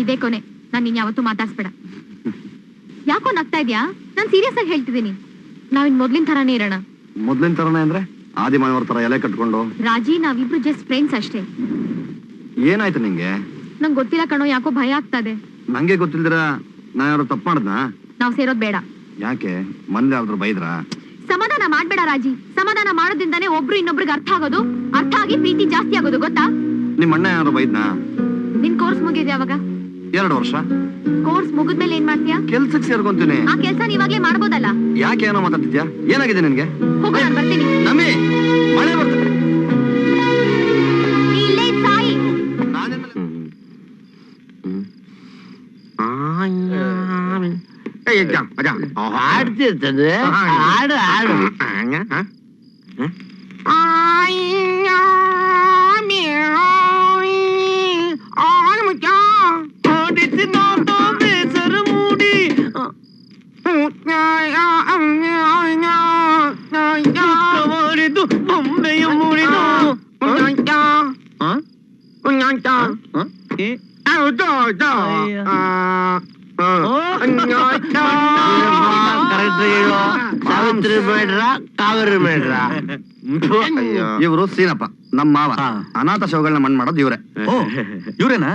ಇದೇ ಕೊನೆ. ನಾನು ನಿನ್ ಯಾವತ್ತೂ ಮಾತಾಡ್ಸ್ಬೇಡ. ಯಾಕೋ ನಗ್ತಾ ಇದ್ಯಾ? ನಾನ್ ಸೀರಿಯಸ್ ಆಗಿ ಹೇಳ್ತಿದ್ದೀನಿ. ನಾವಿನ್ ಮೊದ್ಲಿನ ತರಾನೇ ಇರೋಣ. ಮೊದ್ಲಿನ ತರಾನೇ ಅಂದ್ರೆ ಆದಿಮಾನವರ ತರ ಎಲೆ ಕಟ್ಕೊಂಡು? ರಾಜಿ, ನಾವಿಬ್ರು ಜಸ್ಟ್ ಫ್ರೆಂಡ್ಸ್ ಅಷ್ಟೇ. ಏನಾಯ್ತು ನಿಂಗೆ? ನಂಗೆ ಗೊತ್ತಿಲ್ಲ ಕಣೋ, ಯಾಕೋ ಭಯ ಆಗ್ತದೆ. ನಂಗೆ ಗೊತ್ತಿಲ್ದಿರ ನಾನು ಯಾರು ತಪ್ಪು ಮಾಡ್ದಾ? ನಾವ್ ಸೇರೋದ್ ಬೇಡ. ಯಾಕೆ? ಮಂದಿ ಯಾವ್ದ್ರು ಬೈದ್ರಾ? ಸಮಾಧಾನ ಮಾಡ್ಬೇಡ ರಾಜಿ. ಸಮಾಧಾನ ಮಾಡೋದ್ರಿಂದಾನೇ ಒಬ್ರು ಇನ್ನೊಬ್ರಿಗೆ ಅರ್ಥ ಆಗೋದು, ಅರ್ಥ ಆಗಿ ಪ್ರೀತಿ ಜಾಸ್ತಿ ಆಗೋದು, ಗೊತ್ತಾ? ನಿಮ್ ಅಣ್ಣ ಯಾರು ಬೈದ್ನಾ? ನಿನ್ ಕೋರ್ಸ್ ಮುಗಿದ್ ಯಾವಾಗ? 2 ವರ್ಷ. ಕೋರ್ಸ್ ಮುಗಿದ್ಮೇಲೆ ಏನ್ ಮಾಡ್ತೀಯಾ? ಕೆಲ್ಸಕ್ಕೆ ಸೇರ್ಕೊಂತೀನಿ. ಆ ಕೆಲ್ಸ ನೀವಾಗ್ಲೇ ಮಾಡ್ಬೋದಲ್ಲ. ಯಾಕೆ ಏನೋ ಮಾತಾಡ್ತಿದ್ಯಾ? ಏನಾಗಿದೆ ನಿನ್ಗೆ? ಹೋಗು, ನಾನು ಬರ್ತೀನಿ. ನಮ್ಮಿ, ಮಳೆ ಬರ್ತದೆ. ಇಲ್ಲೇ ಸಾಯಿ. ಹಾಡ್ತಿರ್ತದೆ. ಹಾಡು ಹಾಡು. ಬೇಸರ ಮೂಡಿ ಮಾಡಿದ್ದು ಬೊಂಬೆಯ ಮೂಡಿದು. ಸಾವಿತ್ರಿ ಬೇಡ್ರ, ಕಾವೇರಿ ಬೇಡ್ರ. ಇವರು ಸೀನಪ್ಪ, ನಮ್ಮ ಮಾವ. ಅನಾಥ ಶವಗಳನ್ನ ಮಣ್ಣು ಮಾಡೋದು ಇವ್ರೆ. ಇವ್ರೇನಾ?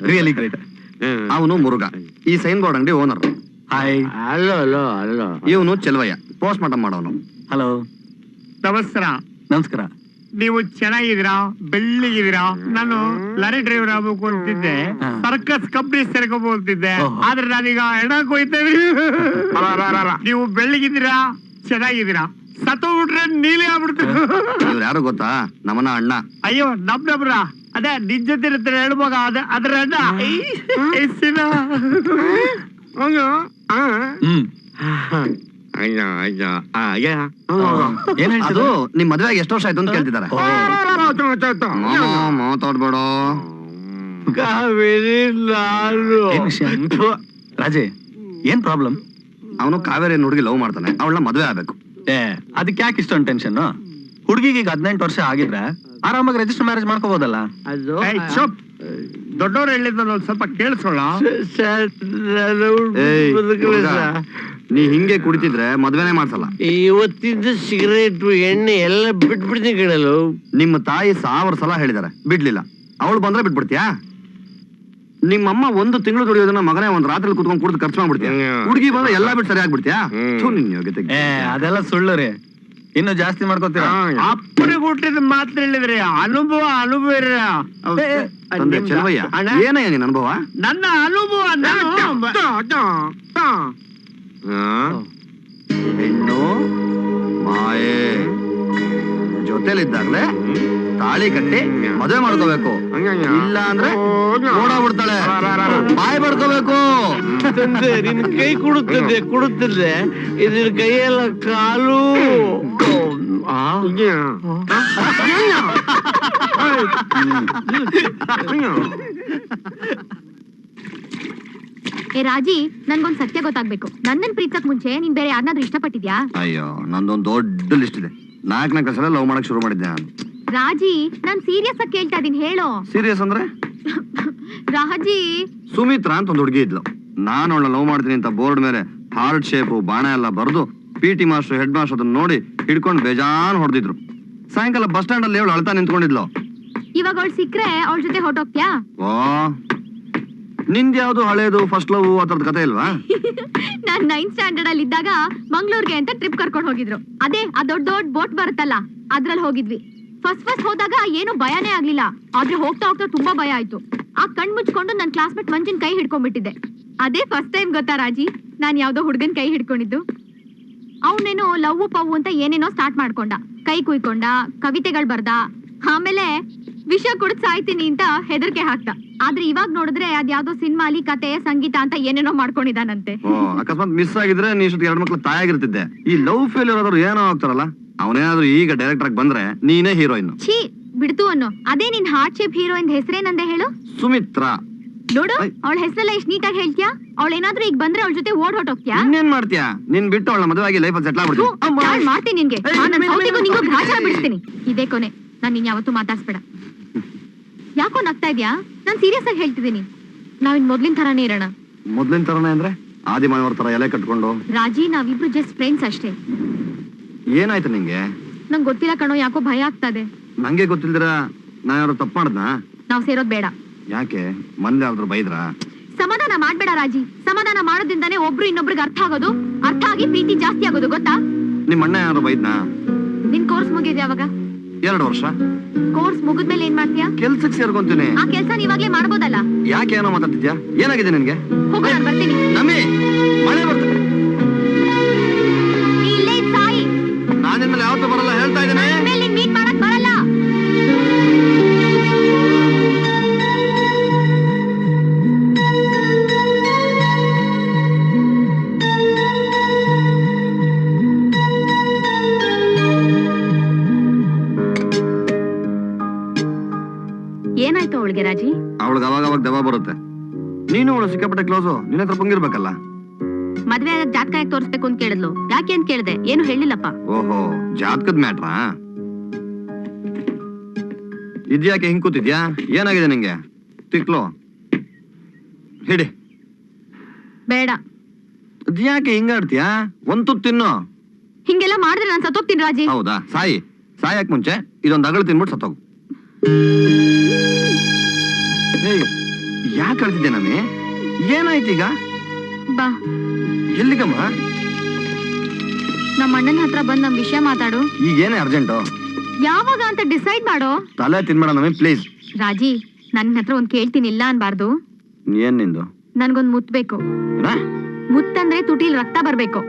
Really great. ಅವನು ಮುರುಘ, ಈ ಸೈನ್ ಬೋರ್ಡ್ ಅಂಗಡಿ ಓನರ್. ಹಾಯ್. ಅಲ್ಲೋ ಅಲ್ಲೋ ಅಲ್ಲೋ. ಇವನು ಚೆಲುವಯ್ಯ, ಪೋಸ್ಟ್ ಮಾರ್ಟಮ್ ಮಾಡೋನು. ಹಲೋ. ನಮಸ್ಕಾರ. ನಮಸ್ಕಾರ. ನೀವು ಚೆನ್ನಾಗಿದ್ದೀರಾ? ಬೆಳ್ಳಿಗಿದ್ದೀರಾ? ನಾನು ಲಾರಿ ಡ್ರೈವರ್ ಆಗ್ಬೇಕು ಅಂತಿದ್ದೆ, ಸರ್ಕಸ್ ಕಂಪ್ನಿ ಸೇರ್ಕೋಬೇಕು ಅಂತಿದ್ದೆ, ಆದ್ರೆ ನಾನೀಗ ಹೆಣಕ್ ಹೋಯ್ತಾ ಇದೀನಿ. ನೀವು ಬೆಳ್ಳಿಗಿದ್ದೀರಾ, ಚೆನ್ನಾಗಿದ್ದೀರಾ? ಸತ್ತೋಗ್ಬಿಟ್ರೆ ನೀಲೇ ಆಗ್ಬಿಡ್ತೀವಿ. ಇವ್ರು ಯಾರು ಗೊತ್ತಾ? ನಮ್ಮನ ಅಣ್ಣ. ಅಯ್ಯೋ, ನಮ್ನಬ್ರ ಅದೇ ನಿಜ ಜೊತೆ ಇರ್ತಾರೆ ಹೇಳ್ಬೋಗ, ಅದ್ರ ಅಣ್ಣ. ಅದು ನಿಮ್ ಮದ್ವೆ ಎಷ್ಟು ವರ್ಷ ಆಯ್ತು ಅಂತ ಕೇಳ್ತಿದ್ದಾರೆ. ಮಾತಾಡ್ಬೇಡ. ರಾಜೇ, ಏನ್ ಪ್ರಾಬ್ಲಮ್? ಅವನು ಕಾವೇರಿ ಹುಡುಗಿ ಲವ್ ಮಾಡ್ತಾನೆ, ಅವಳನ್ನ ಮದ್ವೆ ಆಗ್ಬೇಕು. ಅದಕ್ಕೆ ಯಾಕೆ ಇಷ್ಟೊಂದು ಟೆನ್ಷನ್? ಹುಡುಗಿಗೆ 18 ವರ್ಷ ಆಗಿದ್ರೆ ಆರಾಮಾಗಿ ರಿಜಿಸ್ಟರ್ ಮ್ಯಾರೇಜ್ ಮಾಡ್ಕೋಬಹುದಲ್ಲ. ದೊಡ್ಡವ್ರು ಹೇಳಿದ ಸ್ವಲ್ಪ ಕೇಳಿಸ್ಕೊಳ್ಳ. ನೀ ಹಿಂಗೆ ಕುಡಿತಿದ್ರೆ ಮದ್ವೆನೇ ಮಾಡ್ಸಲ್ಲ. ಇವತ್ತಿದ್ದ ಸಿಗರೇಟ್ ಎಣ್ಣೆ ಎಲ್ಲ ಬಿಟ್ಬಿಡ್ತೀನಿ ಕಣಲು. ನಿಮ್ಮ ತಾಯಿ 1000 ಸಲ ಹೇಳಿದಾರೆ, ಬಿಡ್ಲಿಲ್ಲ. ಅವಳು ಬಂದ್ರೆ ಬಿಟ್ಬಿಡ್ತೀಯಾ? ನಿಮ್ಮಮ್ಮ 1 ತಿಂಗಳು ದುಡಿಯೋದನ್ನ ಮಗನೇ ಒಂದ್ ರಾತ್ರಿ ಕುತ್ಕೊಂಡ್ ಕುಡಿದು ಖರ್ಚು ಮಾಡ್ಬಿಡ್ತೀಯ. ಹುಡುಗಿ ಬಂದ್ರೆ ಎಲ್ಲಾ ಬಿಟ್ಟು ಸರಿ ಆಗ್ಬಿಡ್ತೀಯಾ? ಅದೆಲ್ಲ ಸುಳ್ಳು ರೀ. ಇನ್ನು ಜಾಸ್ತಿ ಮಾಡ್ಕೋತೀರಾ? ಅಪ್ಪನಿಗೆ ಹುಟ್ಟಿದ ಮಾತ್ರ ಹೇಳಿದ್ರಿ, ಅನುಭವ ಚೆಲುವಯ್ಯ, ಏನಯ್ಯ ನಿನ್ ಅನುಭವ? ನನ್ನ ಅನುಭವ ಹೆಣ್ಣು ಮಾಯೆ ಜೊತೆಲಿದ್ದಾಗ್ಲೇ ತಾಳಿ ಕಟ್ಟಿ ಮದುವೆ ಮಾಡ್ಕೋಬೇಕು, ಇಲ್ಲ ಅಂದ್ರೆ ಓಡಾಡ್ಬಿಡ್ತಾಳೆ. ಬಾಯ್ ಬಡ್ಕೋಬೇಕು. ನಿನ್ ಕೈ ಕುಡುತ್ತದೆ, ಇದ್ರ ಕೈಯೆಲ್ಲ ಕಾಲು. ಏ ರಾಜಿ, ನನ್ಗೊಂದ್ ಸತ್ಯ ಗೊತ್ತಾಗ್ಬೇಕು. ನನ್ನನ್ ಪ್ರೀತಿಸಕ್ ಮುಂಚೆ ನೀನ್ ಬೇರೆ ಯಾರನ್ನಾದ್ರೂ ಇಷ್ಟಪಟ್ಟಿದ್ಯಾ? ಅಯ್ಯೋ, ನಂದೊಂದ್ ದೊಡ್ಡ ಲಿಸ್ಟ್ ಇದೆ. 4 ಸಲ ಲವ್ ಮಾಡಕ್ ಶುರು ಮಾಡಿದ್ದೆ ನಾನು. ರಾಜಿ, ನಾನ್ ಸೀರಿಯಸ್ ಆಗಿ ಕೇಳ್ತಾ ಇದೀನಿ, ಹೇಳೋ. ಸೀರಿಯಸ್ ಅಂದ್ರೆ? ರಾಜಿ, ಸುಮಿತ್ರಾ ಅಂತ ಒಂದ್ ಹುಡುಗಿ ಇದ್ಲು. ನಾನು ಅವಳ ಲವ್ ಮಾಡ್ತೀನಿ ಅಂತ ಬೋರ್ಡ್ ಮೇಲೆ ಹಾರ್ಟ್ ಶೇಪ್ ಬಾಣ ಎಲ್ಲ ಬರ್ದು PT ಮಾಸ್ಟರ್, ಹೆಡ್ ಮಾಸ್ಟರ್ ಅದನ್ನ ನೋಡಿ ಹಿಡ್ಕೊಂಡು ಬೇಜಾನ್ ಹೊಡೆದಿದ್ರು. ಸಾಯಂಕಾಲ ಬಸ್ ಸ್ಟ್ಯಾಂಡ್ ಅಲ್ಲಿ ಅವಳು ಅಳ್ತಾ ನಿಂತ್ಕೊಂಡಿದ್ಲು. ಇವಾಗ ಅವಳು ಸಿಕ್ಕ್ರೆ ಅವಳ ಜೊತೆ ಹೊರಟೋಗ್ತ್ಯಾ? ಓ, ನಿಂದ ಯಾವ್ದು ಹಳೇದು ಫಸ್ಟ್ ಲವ್ ಆ ತರದ ಕತೆ ಇಲ್ವಾ? ನಾನ್ 9th ಸ್ಟ್ಯಾಂಡರ್ಡ್ ಅಲ್ಲಿ ಇದ್ದಾಗ ಮಂಗ್ಳೂರ್ಗೆ ಅಂತ ಟ್ರಿಪ್ ಕರ್ಕೊಂಡು ಹೋಗಿದ್ರು. ಅದೇ ಆ ದೊಡ್ಡ ಬೋಟ್ ಬರುತ್ತಲ್ಲ, ಅದ್ರಲ್ಲಿ ಹೋಗಿದ್ವಿ. ಫಸ್ಟ್ ಹೋದಾಗ ಏನು ಭಯನೇ ಆಗ್ಲಿಲ್ಲ, ಆದ್ರೆ ಹೋಗ್ತಾ ಹೋಗ್ತಾ ತುಂಬಾ ಭಯ ಆಯ್ತು. ಆ ಕಣ್ ಮುಚ್ಕೊಂಡು ನನ್ ಕ್ಲಾಸ್ಮೇಟ್ ಮಂಜಿನ ಕೈ ಹಿಡ್ಕೊಂಡ್ಬಿಟ್ಟಿದ್ದೆ. ಅದೇ ಫಸ್ಟ್ ಟೈಮ್ ಗೊತ್ತಾ ರಾಜಿ, ನಾನ್ ಯಾವ್ದೋ ಹುಡ್ಗನ್ ಕೈ ಹಿಡ್ಕೊಂಡಿದ್ದು. ಅವನೇನೋ ಲವ್ ಪವ್ ಅಂತ ಏನೇನೋ ಸ್ಟಾರ್ಟ್ ಮಾಡ್ಕೊಂಡ, ಕೈ ಕುಯ್ಕೊಂಡ, ಕವಿತೆಗಳು ಬರ್ದ, ಆಮೇಲೆ ವಿಷ ಕುಡಿದ್ ಸಾಯ್ತೀನಿ ಅಂತ ಹೆದರಿಕೆ ಹಾಕ್ತ. ಆದ್ರೆ ಇವಾಗ ನೋಡಿದ್ರೆ ಅದ್ಯಾವ್ದೋ ಸಿನಿಮಾಲಿ ಕತೆ, ಸಂಗೀತ ಅಂತ ಏನೇನೋ ಮಾಡ್ಕೊಂಡಿದ್ದಾನಂತೆ. ಅಕಸ್ಮಾತ್ ಮಿಸ್ ಆಗಿದ್ರೆ ನೀ 2 ಮಕ್ಳು ತಾಯಾಗಿರ್ತಿದ್ದೆ. ಈ ಲವ್ ಫೇಲ್ಯೂರ್ ಆದ್ರೂ ಏನೋ ಆಗ್ತಾರಲ್ಲ, ಅವನೇನಾದ್ರೂ ಈಗ ಡೈರೆಕ್ಟರ್ ಆಗಿ ಬಂದ್ರೆ ನೀನೇ ಹೀರೋಯಿನ್. ಛೀ ಬಿಡ್ತು ಅನ್ನೋ. ಅದೇ ನಿನ್ ಹಾರ್ಟ್ ಶೇಪ್ ಹೀರೋಯಿನ್ ಹೆಸರೇನಂದೆ ಹೇಳು? ಸುಮಿತ್ರಾ. ನೋಡು, ಅವಳ ಹೆಸರೆಲ್ಲ ಎಷ್ಟು ನೀಟಾಗಿ ಹೇಳ್ತೀಯಾ. ಅವಳೇನಾದ್ರೂ ಈಗ ಬಂದ್ರೆ ಅವಳ ಜೊತೆ ಓಡ್ ಹೊಟ್ಟೋಗ್ತೀಯಾ? ಇನ್ನೇನ್ ಮಾಡ್ತೀಯಾ? ನಿನ್ ಬಿಟ್ಟು ಅವಳ ಮದುವೆ ಆಗಿ ಲೈಫ್ ಸೆಟ್ಲ್ ಆಗ್ಬಿಡ್ತೀನಿ. ಮಾಡ್ತೀನಿ ನಿನ್ಗೆ. ನಿಂಗೂ ಗ್ರಾಚಾರ ಬಿಡಿಸ್ತೀನಿ. ಇದೇ ಕೊನೆ. ನಾನ್ ನಿನ್ ಯಾವತ್ತೂ ಮಾತಾಡ್ಸ್ಬೇಡ. ಯಾಕೋ ನಗ್ತಾ ಇದ್ಯಾ? ನಾನ್ ಸೀರಿಯಸ್ ಆಗಿ ಹೇಳ್ತಿದ್ದೀನಿ. ನಾವಿನ್ ಮೊದ್ಲಿನ ತರಾನೇ ಇರೋಣ. ಮೊದ್ಲಿನ ತರನೇ ಅಂದ್ರೆ ಆದಿಮಾನವರ ತರ ಎಲೆ ಕಟ್ಕೊಂಡು. ರಾಜಿ, ನಾವಿಬ್ರು ಜಸ್ಟ್ ಫ್ರೆಂಡ್ಸ್ ಅಷ್ಟೇ. ಏನಾಯ್ತು ನಿಂಗೆ? ನಂಗೆ ಗೊತ್ತಿಲ್ಲ ಕಣೋ, ಯಾಕೋ ಭಯ ಆಗ್ತದೆ. ನಂಗೆ ಗೊತ್ತಿಲ್ದಿರ ನಾ ಯಾರು ತಪ್ಪು ಮಾಡ್ದಾ? ನಾವ್ ಸೇರೋದ್ ಬೇಡ. ಯಾಕೆ? ಮನೇಲಿ ಯಾರಾದ್ರೂ ಬೈದ್ರಾ? ಸಮಾಧಾನ ಮಾಡ್ಬೇಡ ರಾಜಿ. ಸಮಾಧಾನ ಮಾಡೋದ್ರಿಂದಾನೇ ಒಬ್ರು ಇನ್ನೊಬ್ರಿಗೆ ಅರ್ಥ ಆಗೋದು, ಅರ್ಥ ಆಗಿ ಪ್ರೀತಿ ಜಾಸ್ತಿ ಆಗೋದು, ಗೊತ್ತಾ? ನಿಮ್ ಅಣ್ಣ ಯಾರು ಬೈದ್ನಾ? ನಿನ್ ಕೋರ್ಸ್ ಮುಗಿದ್ ಯಾವಾಗ? 2 ವರ್ಷ. ಕೋರ್ಸ್ ಮುಗಿದ್ಮೇಲೆ ಏನ್ ಮಾಡ್ತೀಯಾ? ಕೆಲ್ಸಕ್ಕೆ ಸೇರ್ಕೊಂತೀನಿ. ಆ ಕೆಲ್ಸ ನೀವಾಗ್ಲೇ ಮಾಡ್ಬೋದಲ್ಲ. ಯಾಕೆ ಏನೋ ಮಾತಾಡ್ತಿದ್ಯಾ? ಏನಾಗಿದೆ ನಿನ್ಗೆ? ಹೋಗು, ನಾನ್ ಬರ್ತೀನಿ. ನಮ್ಮಿ, ಮಳೆ ಬರ್ತದೆ. ನೀ ಇಲ್ಲೇ ಇದ್ ಸಾಯಿ. ನಾನು ನಿಮ್ಮಲ್ಲಿ ಯಾವತ್ತೂ ಬರಲ್ಲ ಹೇಳ್ತಾ ಇದ್ದೇನೆ. ಆಮೇಲೆ ನೀನ್ ಮೀಟ್ ಮಾಡಕ್ ಬರಲ್ಲ. ಏನಾಯ್ತು ಅವಳಿಗೆ ರಾಜಿ? ಅವಳಿಗೆ ಅವಾಗ ದೆವ್ವ ಬರುತ್ತೆ. ನೀನು ಅವಳು ಸಿಕ್ಕಾಪಟ್ಟೆ ಕ್ಲೋಸು, ನಿನ್ನ ಹತ್ರ ಬಂಗಿರ್ಬೇಕಲ್ಲ. ಮದ್ವೆ ಆಗಕ್ ಜಾತಕ ಯಾಕೆ ತೋರಿಸ್ಬೇಕು ಅಂತ ಕೇಳಿದ್ಲು. ಯಾಕೆ ಅಂತ ಕೇಳಿದೆ, ಏನು ಹೇಳಿಲ್ಲಪ್ಪ. ಓಹೋ, ಜಾತಕದ ಮ್ಯಾಟ್ರಾ? ಇದ್ಯಾಕೆ ಹಿಂಗ್ ಕೂತಿದ್ಯಾ? ಏನಾಗಿದೆ ನಿಂಗೆ? ತಿಕ್ಲೋ ಹಿಡಿ. ಬೇಡ. ಅದ್ಯಾಕೆ ಹಿಂಗಾಡ್ತೀಯಾ? ಒಂದು ತಿನ್ನು. ಹಿಂಗೆಲ್ಲ ಮಾಡಿದ್ರೆ ನಾನ್ ಸತ್ತೋಗ್ತೀನಿ ರಾಜಿ. ಹೌದಾ? ಸಾಯಕ್ ಮುಂಚೆ ಇದೊಂದು ಅಗಳು ತಿನ್ಬಿಟ್ಟು ಸತ್ತೋಗು. ಯಾಕೆ ಅಳ್ತಿದ್ದೆ ನಮ್ಮಿ? ಏನಾಯ್ತೀಗ? ಬಾ, ಎಲ್ಲಿಗಮ್ಮ? ನಮ್ಮ ಅಣ್ಣನ ಹತ್ರ ಬಂದ್ ನಮ್ ವಿಷಯ ಮಾತಾಡು. ಈಗೇನೇ ಅರ್ಜೆಂಟು? ಯಾವಾಗ ಅಂತ ಡಿಸೈಡ್ ಮಾಡೋ. ತಲೆ ತಿನ್ಬೇಡ ನಮ್ಮಿ, ಪ್ಲೀಸ್. ರಾಜಿ, ನನ್ ಹತ್ರ ಒಂದ್ ಕೇಳ್ತೀನಿ, ಇಲ್ಲ ಅನ್ಬಾರ್ದು. ಏನ್ ನಿಂದು? ನನ್ಗೊಂದ್ ಮುತ್ ಬೇಕು. ಮುತ್ತಂದ್ರೆ ತುಟಿಲ್ ರಕ್ತ ಬರ್ಬೇಕು.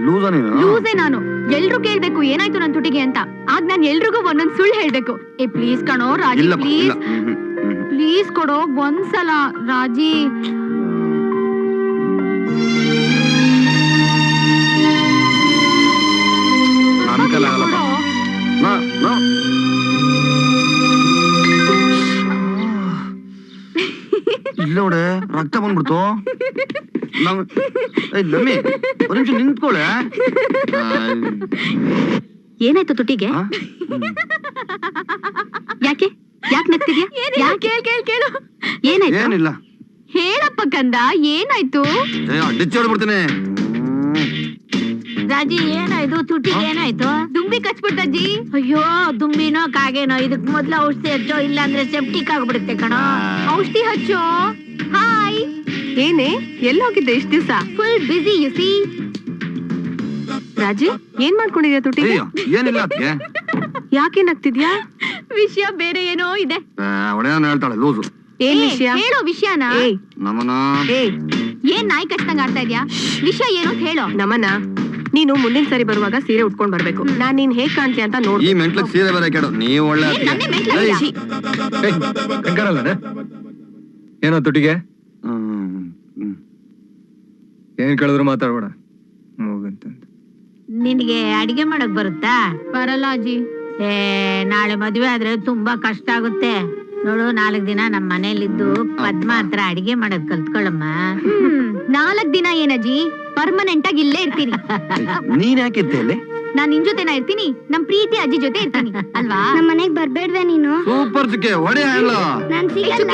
ಲೂಸ ನೀನು? ಲೂಸೇ ನಾನು. ಎಲ್ರು ಕೇಳ್ಬೇಕು ಏನಾಯ್ತು ನನ್ ತುಟಿಗೆ ಅಂತ. ಆಗ ನಾನ್ ಎಲ್ರಿಗೂ ಒಂದೊಂದ್ ಸುಳ್ಳು ಹೇಳ್ಬೇಕು. ಪ್ಲೀಸ್ ಕಣೋ ರಾಜಿ, ಪ್ಲೀಸ್ ಪ್ಲೀಸ್ ಕೊಡೋ ಒಂದ್ಸಲ ರಾಜಿ. ಇಲ್ಲ ನೋಡೆ, ರಕ್ತ ಬಂದ್ಬಿಡ್ತು. ನಮ್ಮಿ ಒಂದ್ ನಿಮಿಷ ನಿಂತ್ಕೊಳ್ಳೆ. ಏನಾಯ್ತು ತುಟಿಗೆ? ಯಾಕೆ ನಗ್ತಿದ್ಯಾ? ಕೇಳು. ಏನಾಯ್ತು? ಏನಿಲ್ಲ. ಹೇಳಪ್ಪ ಕಂದ, ಏನಾಯ್ತು? ಡಿಚ್ಚಿ ಹೊಡ್ಬಿಡ್ತೀನಿ. ರಾಜಿ, ಏನಾಯ್ತು ತುಟಿಗೆ? ಏನಾಯ್ತು? ದುಂಬಿ ಕಚ್ಬಿಟ್ಟಜ್ಜಿ. ಅಯ್ಯೋ, ದುಂಬಿನೋ ಕಾಗೇನೋ? ಇದಕ್ ಮೊದ್ಲು ಔಷಧಿ ಹಚ್ಚೋ, ಇಲ್ಲ ಅಂದ್ರೆ ಸೆಪ್ಟಿಕ್ ಆಗ್ಬಿಡುತ್ತೆ ಕಣೋ. ಔಷಧಿ ಹಚ್ಚೋ. ಹಾಯ್. ಏನೇ, ಎಲ್ಲಿ ಹೋಗಿದ್ದೆ ಇಷ್ಟ ದಿವ್ಸ? ಫುಲ್ ಬಿಸಿ ಯು ಸಿ. ರಾಜಿ, ಏನ್ ಮಾಡ್ಕೊಂಡಿದ್ಯಾ ತುಟಿಗೆ? ಏನಿಲ್ಲ ಅದಕ್ಕೆ. ಯಾಕೆ ನಗ್ತಿದ್ಯಾ? ವಿಷಯ ಬೇರೆ ಏನೋ ಇದೆ. ಅವಳೇನ ಹೇಳ್ತಾಳೆ ಲೂಸು. ಏನ್ ವಿಷಯ? ಹೇಳೋ ವಿಷಯನ. ನಮನ ಏನ್ ನಾಯಿ ಕಷ್ಟಂಗ್ ಆಡ್ತಾ ಇದ್ಯಾ? ವಿಷಯ ಏನು ಹೇಳೋ. ನಮನ, ನೀನು ಮುಂದಿನ ಸರಿ ಬರುವಾಗ ಸೀರೆ ಉಟ್ಕೊಂಡ್ ಬರ್ಬೇಕು. ನಾನ್ ನೀನ್ ಹೇಗ್ ಕಾಣ್ತೀಯ ಅಂತ ನೋಡ್. ಈ ಮೆಂಟ್ಲಕ್ ಸೀರೆ ಬೇರೆ ಕೇಳು. ನೀವ್ ಒಳ್ಳೆ ಏನೋ ತುಟಿಗೆ? ಏನ್ ಕೇಳಿದ್ರು ಮಾತಾಡ್ಬೇಡ. ನಿನಗೆ ಅಡಿಗೆ ಮಾಡಕ್ ಬರುತ್ತಾ? ಬರಲ್ಲ ಅಜ್ಜಿ. ನಾಳೆ ಮದ್ವೆ ಆದ್ರೆ ತುಂಬಾ ಕಷ್ಟ ಆಗುತ್ತೆ ನೋಡು. 4 ದಿನ ನಮ್ ಮನೇಲಿದ್ದು ಪದ್ಮ ಹತ್ರ ಅಡಿಗೆ ಮಾಡಕ್ ಕಲ್ತ್ಕೊಳ್ಳಮ್ಮ. 4 ದಿನ ಏನಜ್ಜಿ? ಪರ್ಮನೆಂಟ್ ಆಗಿ ಇಲ್ಲೇ ಇರ್ತೀನಿ. ನೀನ್ ಯಾಕಿರ್ತೆ ಇಲ್ಲಿ? ನಾನ್ ನಿನ್ ಜೊತೆನ ಇರ್ತೀನಿ, ನಮ್ ಪ್ರೀತಿ ಅಜ್ಜಿ ಜೊತೆ ಇರ್ತೀನಿ ಅಲ್ವಾ? ನಮ್ಮ ಮನೆಗ್ ಬರ್ಬೇಡ್ವೆ ನೀನು? ಸೂಪರ್ ಚಿಕ್ಕೆ, ಹೊಡೆ ಹೇಳ. ನಾನ್ ಸಿಗಲ್ಲ.